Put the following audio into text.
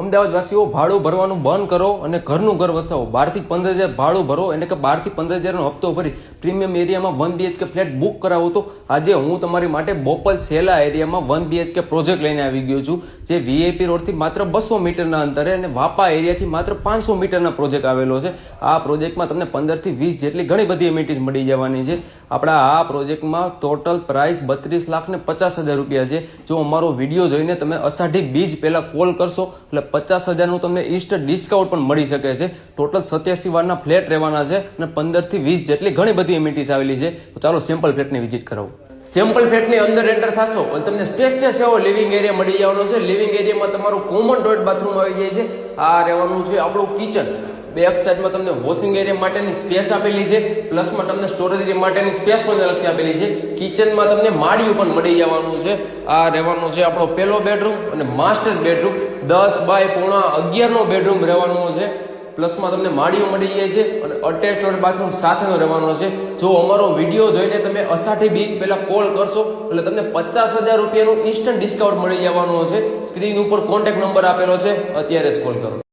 અમદાવાદવાસીઓ ભાડું ભરવાનું બંધ કરો અને ઘરનું ઘર વસાવો. 12 થી 15,000 ભાડું ભરો, એટલે કે 12 થી 15,000 નો હપ્તો ભરી પ્રીમિયમ એરિયામાં 1 BHK ફ્લેટ બુક કરાવો. તો આજે હું તમારી માટે બોપલ સેલા એરિયામાં 1 BHK પ્રોજેક્ટ લઈને આવી ગયો છું, જે VIP રોડથી માત્ર 200 મીટરના અંતરે અને વાપા એરિયાથી માત્ર 500 મીટરના પ્રોજેક્ટ આવેલો છે. આ પ્રોજેક્ટમાં તમને 15 થી 20 જેટલી ઘણી બધી એમિનિટીઝ મળી જવાની છે. આપણા આ પ્રોજેક્ટમાં ટોટલ પ્રાઇસ 32,50,000 રૂપિયા છે. જો અમારો વિડીયો જોઈને તમે અષાઢી બીજ પહેલા કોલ કરશો એટલે 50,000નું તમને ઇન્સ્ટન્ટ ડિસ્કાઉન્ટ પણ મળી શકે છે. ટોટલ 87 વારના ફ્લેટ રહેવાના છે અને 15 થી 20 જેટલી ઘણી બધી એમિનિટીઝ આવેલી છે. તો ચાલો સેમ્પલ ફ્લેટની વિઝિટ કરાવું. સેમ્પલ ફ્લેટની અંદર એન્ટર થશો એટલે તમને સ્પેશિયસ એવો લિવિંગ એરિયા મળી જવાનો છે. લિવિંગ એરિયામાં તમારું કોમન ટોયલેટ બાથરૂમ આવી જાય છે. આ રહેવાનું છે આપણું કિચન. બેક સાઈડમાં તમને વોશિંગ એરિયા માટેની સ્પેસ આપેલી છે, પ્લસમાં તમને સ્ટોરેજ એરિયા માટેની સ્પેસ પણ અલગથી આપેલી છે. કિચનમાં તમને માળિયું પણ મળી જવાનું છે. આ રહેવાનું છે આપણો પહેલો બેડરૂમ અને માસ્ટર બેડરૂમ. 10 બાય 11.5 નો બેડરૂમ રહેવાનો છે. પ્લસમાં તમને માળિયું મળી જાય છે અને અટેચ ટોયલેટ બાથરૂમ સાથેનો રહેવાનો છે. જો અમારો વિડીયો જોઈને તમે અષાઢી બીજ પહેલા કોલ કરશો એટલે તમને 50,000 રૂપિયાનું ઇન્સ્ટન્ટ ડિસ્કાઉન્ટ મળી જવાનું છે. સ્ક્રીન ઉપર કોન્ટેક્ટ નંબર આપેલો છે, અત્યારે જ કોલ કરો.